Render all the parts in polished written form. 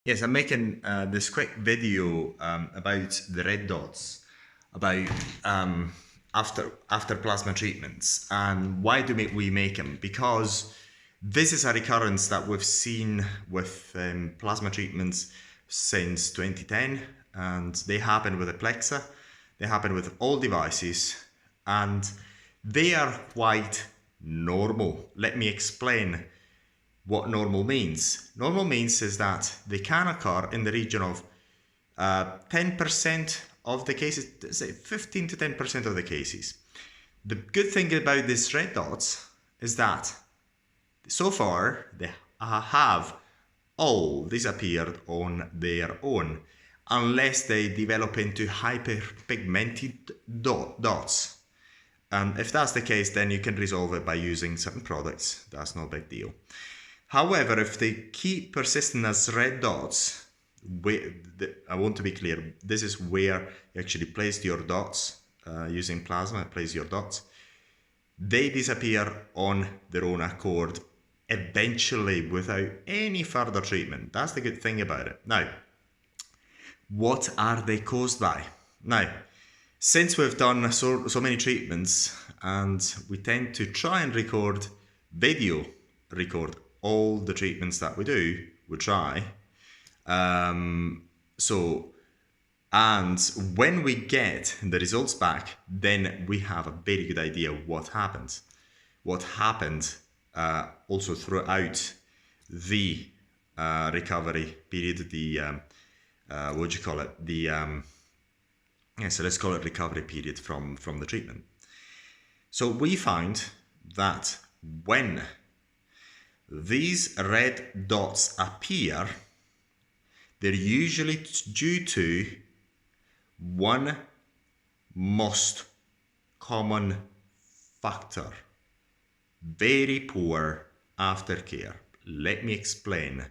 Yes, I'm making this quick video about the red dots, about after plasma treatments, and why do we make them? Because this is a recurrence that we've seen with plasma treatments since 2010, and they happen with Aplexa, they happen with all devices, and they are quite normal. Let me explain what normal means. Normal means is that they can occur in the region of 10% of the cases, say 15 to 10% of the cases. The good thing about these red dots is that so far they have all disappeared on their own, unless they develop into hyperpigmented dots. And if that's the case, then you can resolve it by using certain products. That's no big deal. However, if they keep persisting as red dots, I want to be clear, this is where you actually place your dots, using plasma, place your dots. They disappear on their own accord, eventually without any further treatment. That's the good thing about it. Now, what are they caused by? Now, since we've done so many treatments and we tend to try and record all the treatments that we do, we try. And when we get the results back, then we have a very good idea what happened. What happened also throughout the recovery period, what do you call it? So let's call it recovery period from the treatment. So we find that when these red dots appear, they're usually due to one most common factor: very poor aftercare. Let me explain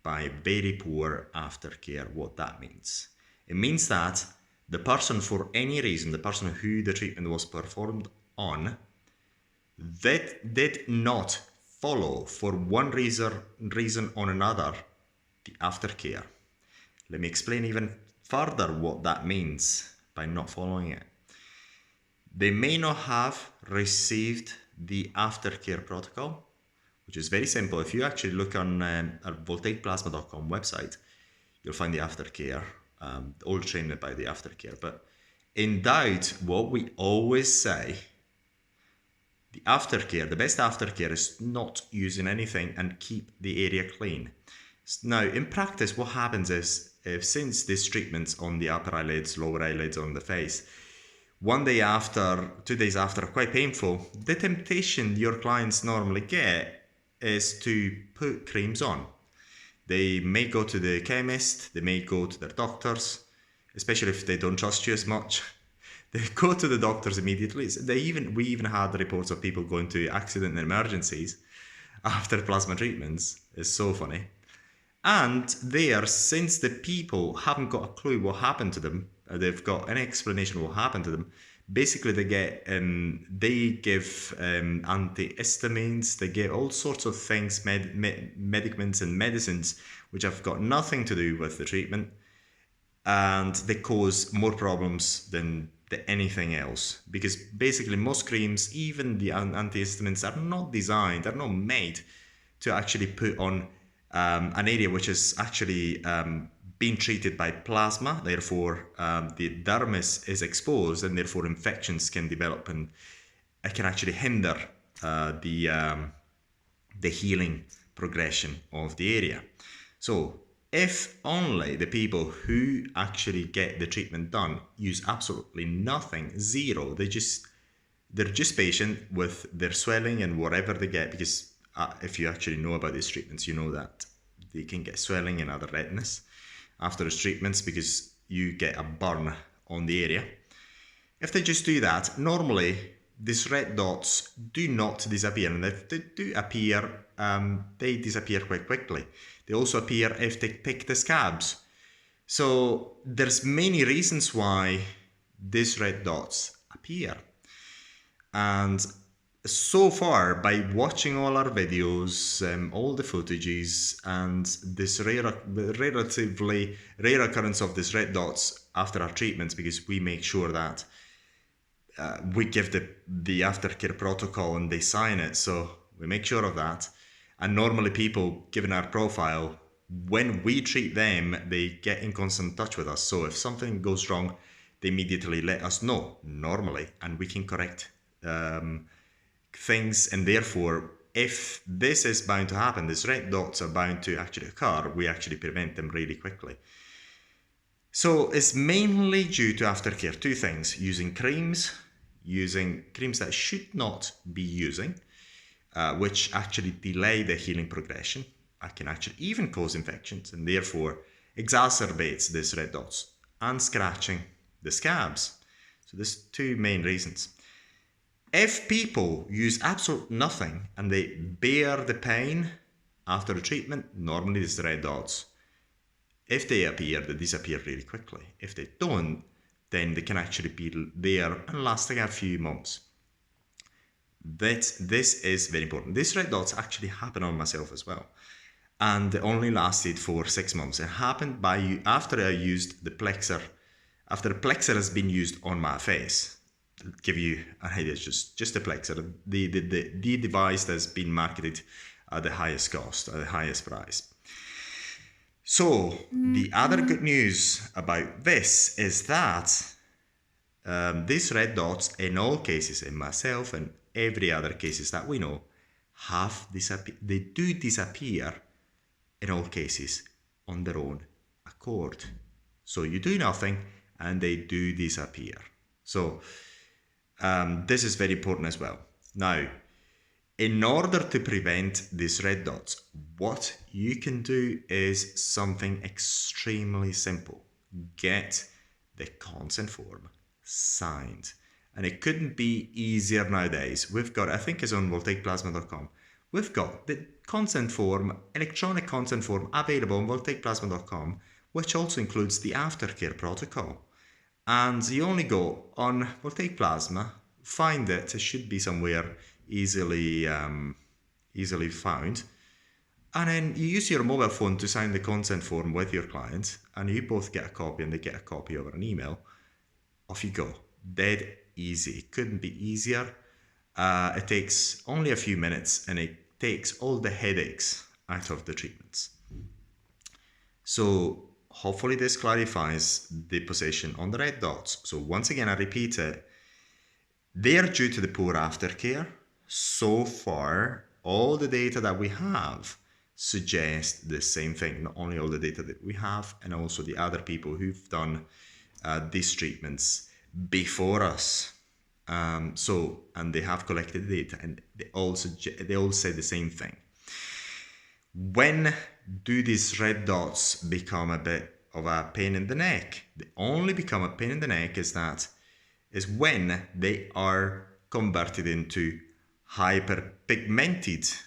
by very poor aftercare what that means. It means that the person, for any reason, the person who the treatment was performed on, that did not follow, for one reason or another, the aftercare. Let me explain even further what that means by not following it. They may not have received the aftercare protocol, which is very simple. If you actually look on our voltaicplasma.com website, you'll find the aftercare, all trained by the aftercare. But in doubt, what we always say, the aftercare, the best aftercare is not using anything and keep the area clean. Now, in practice, what happens is, since these treatments on the upper eyelids, lower eyelids, on the face, 1 day after, 2 days after, are quite painful, the temptation your clients normally get is to put creams on. They may go to the chemist, they may go to their doctors, especially if they don't trust you as much. They go to the doctors immediately. We even had reports of people going to accident and emergencies after plasma treatments. It's so funny. And there, since the people haven't got a clue what happened to them, they've got an explanation what happened to them. Basically, they give antihistamines, they get all sorts of things, medicaments and medicines, which have got nothing to do with the treatment, and they cause more problems than anything else. Because basically, most creams, even the antihistamines, are not designed, they're not made to actually put on an area which is actually being treated by plasma. Therefore, the dermis is exposed, and therefore infections can develop, and it can actually hinder the healing progression of the area. So if only the people who actually get the treatment done use absolutely nothing, zero, they're just patient with their swelling and whatever they get, because if you actually know about these treatments, you know that they can get swelling and other redness after these treatments because you get a burn on the area. If they just do that, normally these red dots do not disappear, and if they do appear, they disappear quite quickly. They also appear if they pick the scabs. So there's many reasons why these red dots appear. And so far, by watching all our videos, all the footages, and this relatively rare occurrence of these red dots after our treatments, because we make sure that we give the aftercare protocol and they sign it, so we make sure of that. And normally people, given our profile, when we treat them, they get in constant touch with us. So if something goes wrong, they immediately let us know, normally, and we can correct things. And therefore, if this is bound to happen, these red dots are bound to actually occur, we actually prevent them really quickly. So it's mainly due to aftercare. Two things: using creams that should not be using, which actually delay the healing progression. I can actually even cause infections and therefore exacerbates these red dots, and scratching the scabs. So there's two main reasons. If people use absolute nothing and they bear the pain after the treatment, normally it's the red dots. If they appear, they disappear really quickly. If they don't, then they can actually be there and lasting a few months. This is very important. These red dots actually happened on myself as well, and they only lasted for 6 months. It happened after I used the plexer. After the plexer has been used on my face, to give you an idea, it's just the plexer, the device that's been marketed at the highest cost, at the highest price. So the other good news about this is that these red dots, in all cases, in myself and every other cases that we know, they do disappear in all cases on their own accord. So you do nothing and they do disappear. So this is very important as well. Now, in order to prevent these red dots, what you can do is something extremely simple. Get the consent form signed. And it couldn't be easier nowadays. We've got, I think it's on voltaicplasma.com, we've got the consent form, electronic consent form available on voltaicplasma.com, which also includes the aftercare protocol. And you only go on Voltaic Plasma, find it, it should be somewhere easily found, and then you use your mobile phone to sign the consent form with your client, and you both get a copy and they get a copy over an email. Off you go. Dead easy. It couldn't be easier. It takes only a few minutes and it takes all the headaches out of the treatments. So hopefully this clarifies the position on the red dots. So once again, I repeat it. They are due to the poor aftercare. So far, all the data that we have suggest the same thing. Not only all the data that we have, and also the other people who've done these treatments before us. And they have collected data, and they all say the same thing. When do these red dots become a bit of a pain in the neck? They only become a pain in the neck is when they are converted into hyperpigmented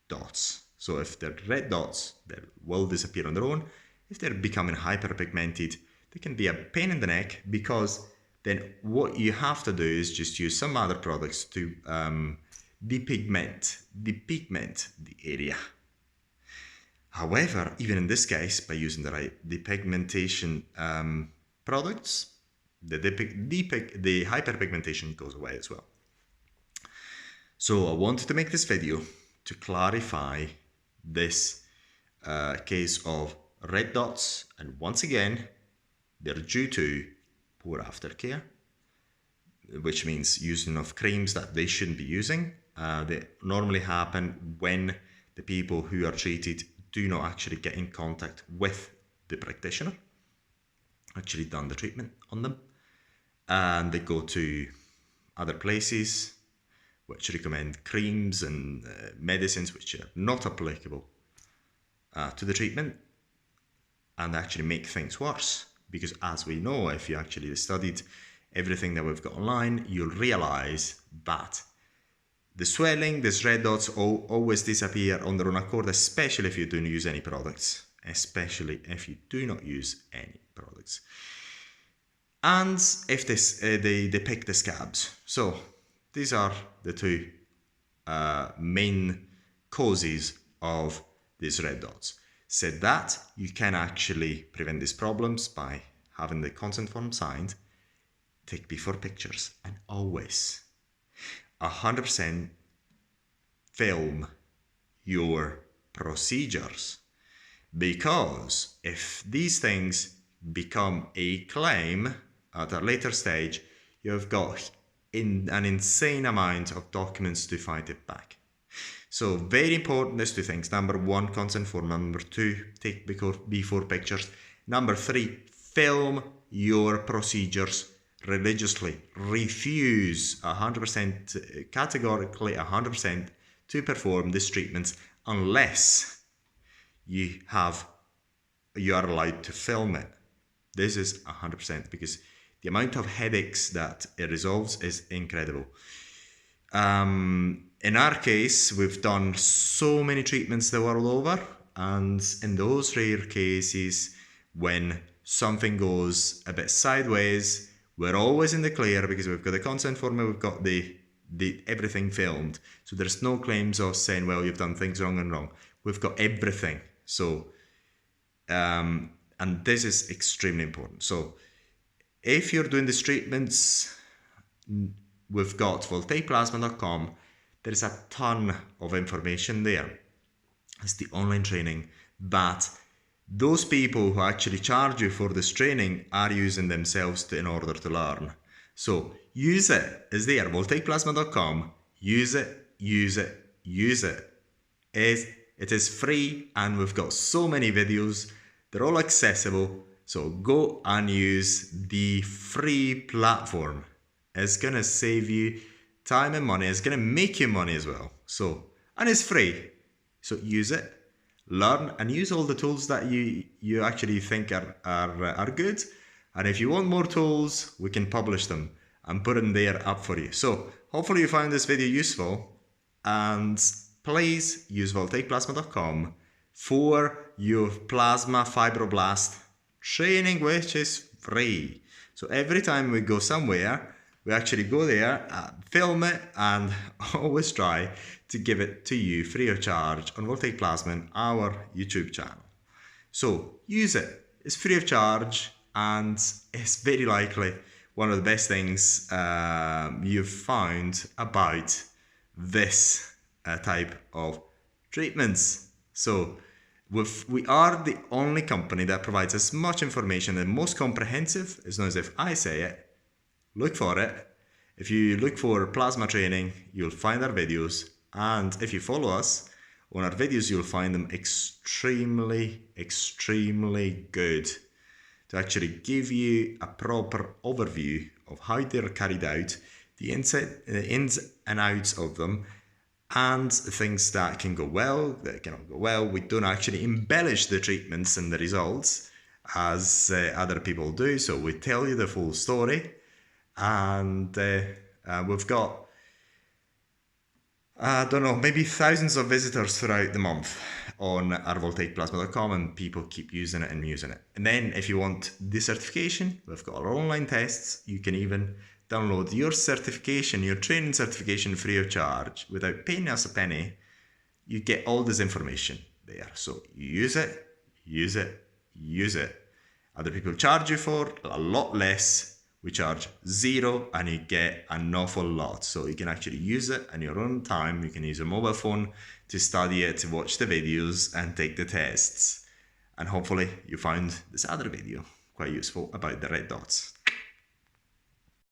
dots. So if they're red dots, they will disappear on their own. If they're becoming hyperpigmented, they can be a pain in the neck, because then what you have to do is just use some other products to depigment the area. However, even in this case, by using the right depigmentation products, the hyperpigmentation goes away as well. So I wanted to make this video to clarify this case of red dots, and once again, they're due to poor aftercare, which means using of creams that they shouldn't be using. They normally happen when the people who are treated do not actually get in contact with the practitioner, actually done the treatment on them, and they go to other places which recommend creams and medicines which are not applicable to the treatment, and actually make things worse. Because as we know, if you actually studied everything that we've got online, you'll realize that the swelling, these red dots always disappear on their own accord, especially if you don't use any products. Especially if you do not use any products. And if they pick the scabs. So these are the two main causes of these red dots. Said that, you can actually prevent these problems by having the consent form signed. Take before pictures, and always 100% film your procedures, because if these things become a claim at a later stage, you've got an insane amount of documents to fight it back. So very important, these two things. Number one, consent form. Number two, take before pictures. Number three, film your procedures religiously. Refuse 100%, categorically 100%, to perform these treatments unless you are allowed to film it. This is 100%, because the amount of headaches that it resolves is incredible. In our case, we've done so many treatments the world over, and in those rare cases when something goes a bit sideways, we're always in the clear because we've got the consent form, we've got the everything filmed. So there's no claims of saying, well, you've done things wrong and wrong. We've got everything. So, and this is extremely important. So if you're doing these treatments, we've got voltaicplasma.com. There's a ton of information there. It's the online training that those people who actually charge you for this training are using themselves in order to learn. So use it. It's there, voltaicplasma.com. Use it, use it, use it. It is free, and we've got so many videos. They're all accessible. So go and use the free platform. It's going to save you time and money. It's going to make you money as well. So, and it's free. So use it, learn, and use all the tools that you actually think are good. And if you want more tools, we can publish them and put them there up for you. So hopefully you found this video useful, and please use voltaicplasma.com for your plasma fibroblast training, which is free. So every time we go somewhere, we actually go there, film it, and always try to give it to you free of charge on Voltaic Plasma, our YouTube channel. So use it. It's free of charge, and it's very likely one of the best things you've found about this type of treatments. So we are the only company that provides as much information and most comprehensive. It's not as if I say it. Look for it. If you look for plasma training, you'll find our videos. And if you follow us on our videos, you'll find them extremely, extremely good to actually give you a proper overview of how they're carried out, the ins and outs of them, and things that can go well, that cannot go well. We don't actually embellish the treatments and the results as other people do. So we tell you the full story. And we've got, I don't know, maybe thousands of visitors throughout the month on our voltaicplasma.com, and people keep using it and using it. And then if you want the certification, we've got our online tests. You can even download your certification, your training certification, free of charge without paying us a penny. You get all this information there. So use it, use it, use it. Other people charge you for a lot less. We charge zero, and you get an awful lot. So you can actually use it on your own time. You can use your mobile phone to study it, to watch the videos and take the tests. And hopefully you found this other video quite useful about the red dots.